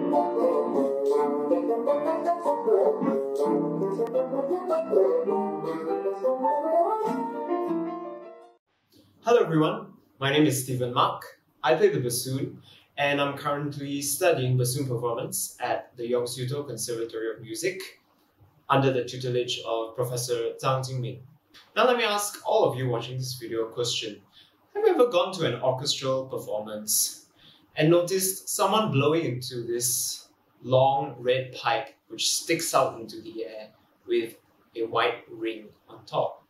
Hello everyone, my name is Stephen Mark. I play the bassoon and I'm currently studying bassoon performance at the Yogsuto Conservatory of Music under the tutelage of Professor Zhang Jingming. Now let me ask all of you watching this video a question. Have you ever gone to an orchestral performance and noticed someone blowing into this long red pipe which sticks out into the air with a white ring on top?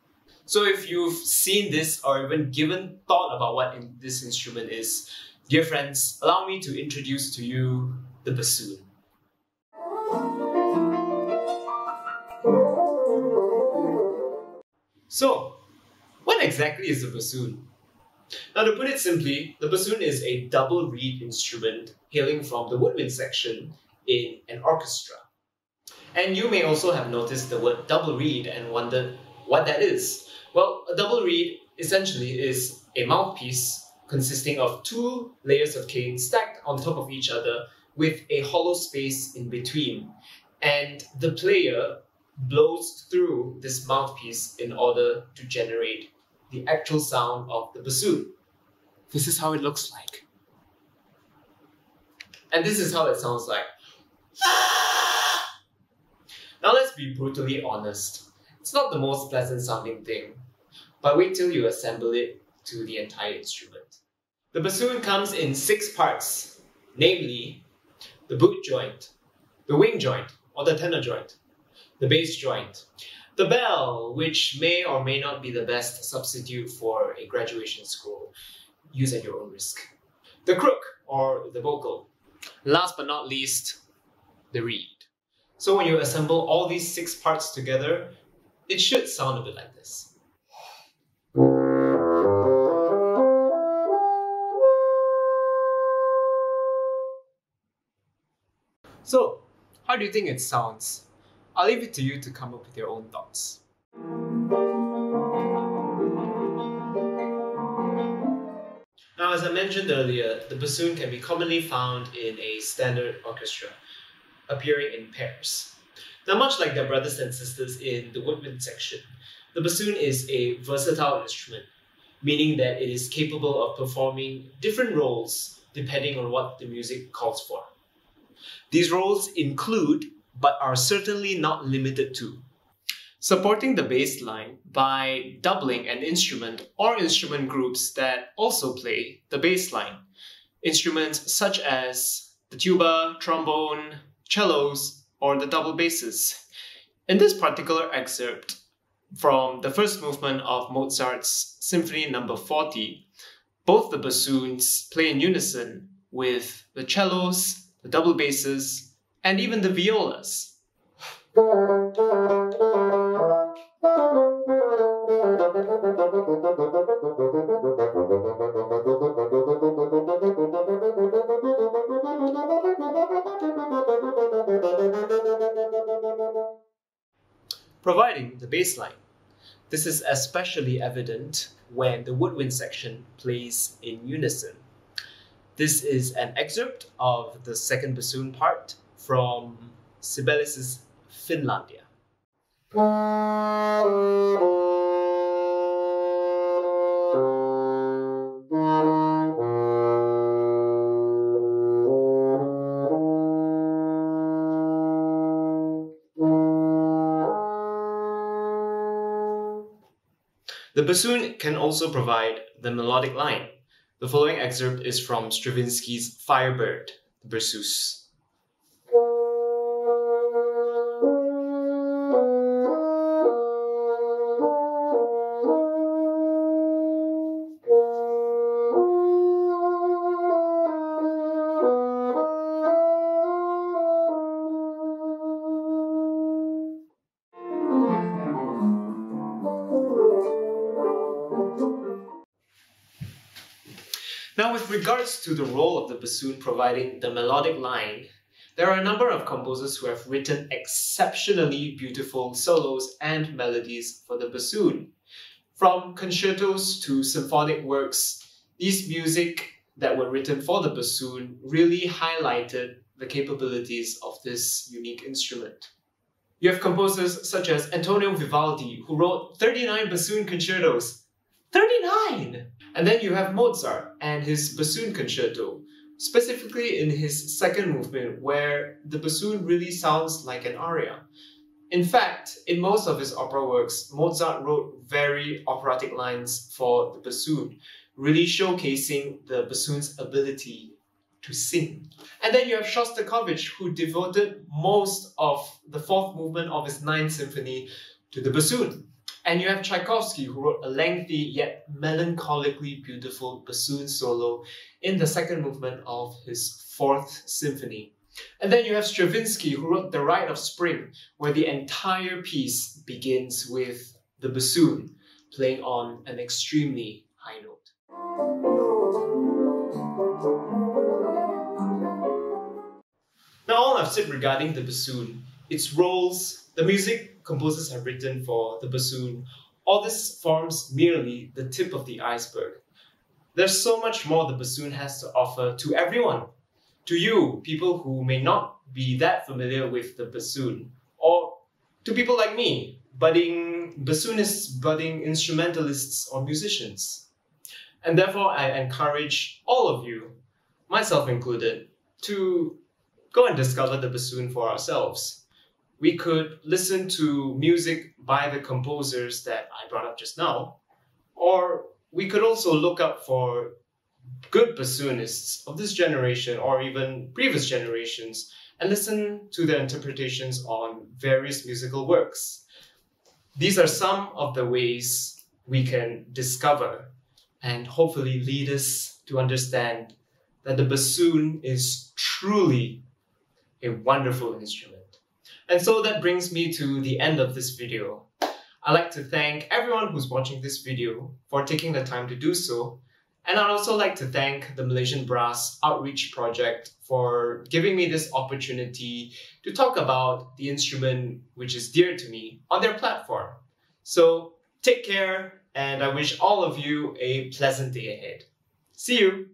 So if you've seen this or even given thought about what this instrument is, dear friends, allow me to introduce to you the bassoon. So, what exactly is the bassoon? Now to put it simply, the bassoon is a double reed instrument hailing from the woodwind section in an orchestra. And you may also have noticed the word double reed and wondered what that is. Well, a double reed essentially is a mouthpiece consisting of two layers of cane stacked on top of each other with a hollow space in between. And the player blows through this mouthpiece in order to generate the actual sound of the bassoon. This is how it looks like. And this is how it sounds like. Now let's be brutally honest. It's not the most pleasant sounding thing, but wait till you assemble it to the entire instrument. The bassoon comes in 6 parts, namely the boot joint, the wing joint or the tenor joint, the bass joint, the bell, which may or may not be the best substitute for a graduation school, use at your own risk, the crook or the vocal, last but not least, the reed. So when you assemble all these 6 parts together, it should sound a bit like this. So, how do you think it sounds? I'll leave it to you to come up with your own thoughts. Now, as I mentioned earlier, the bassoon can be commonly found in a standard orchestra, appearing in pairs. Now, much like their brothers and sisters in the woodwind section, the bassoon is a versatile instrument, meaning that it is capable of performing different roles depending on what the music calls for. These roles include, but are certainly not limited to, supporting the bass line by doubling an instrument or instrument groups that also play the bass line. Instruments such as the tuba, trombone, cellos, or the double basses. In this particular excerpt from the first movement of Mozart's Symphony No. 40, both the bassoons play in unison with the cellos, the double basses, and even the violas. Providing the bass line. This is especially evident when the woodwind section plays in unison. This is an excerpt of the second bassoon part from Sibelius' Finlandia. The bassoon can also provide the melodic line. The following excerpt is from Stravinsky's Firebird, the Berceuse. Now, with regards to the role of the bassoon providing the melodic line, there are a number of composers who have written exceptionally beautiful solos and melodies for the bassoon. From concertos to symphonic works, these music that were written for the bassoon really highlighted the capabilities of this unique instrument. You have composers such as Antonio Vivaldi, who wrote 39 bassoon concertos. 39! And then you have Mozart and his bassoon concerto, specifically in his second movement, where the bassoon really sounds like an aria. In fact, in most of his opera works, Mozart wrote very operatic lines for the bassoon, really showcasing the bassoon's ability to sing. And then you have Shostakovich, who devoted most of the fourth movement of his Ninth Symphony to the bassoon. And you have Tchaikovsky, who wrote a lengthy yet melancholically beautiful bassoon solo in the second movement of his Fourth Symphony. And then you have Stravinsky, who wrote The Rite of Spring, where the entire piece begins with the bassoon playing on an extremely high note. Now, all I've said regarding the bassoon, its roles, the music composers have written for the bassoon, all this forms merely the tip of the iceberg. There's so much more the bassoon has to offer to everyone. To you, people who may not be that familiar with the bassoon, or to people like me, budding bassoonists, budding instrumentalists, or musicians. And therefore, I encourage all of you, myself included, to go and discover the bassoon for ourselves. We could listen to music by the composers that I brought up just now, or we could also look up for good bassoonists of this generation or even previous generations and listen to their interpretations on various musical works. These are some of the ways we can discover and hopefully lead us to understand that the bassoon is truly a wonderful instrument. And so that brings me to the end of this video. I'd like to thank everyone who's watching this video for taking the time to do so. And I'd also like to thank the Malaysian Brass Outreach Project for giving me this opportunity to talk about the instrument which is dear to me on their platform. So take care, and I wish all of you a pleasant day ahead. See you!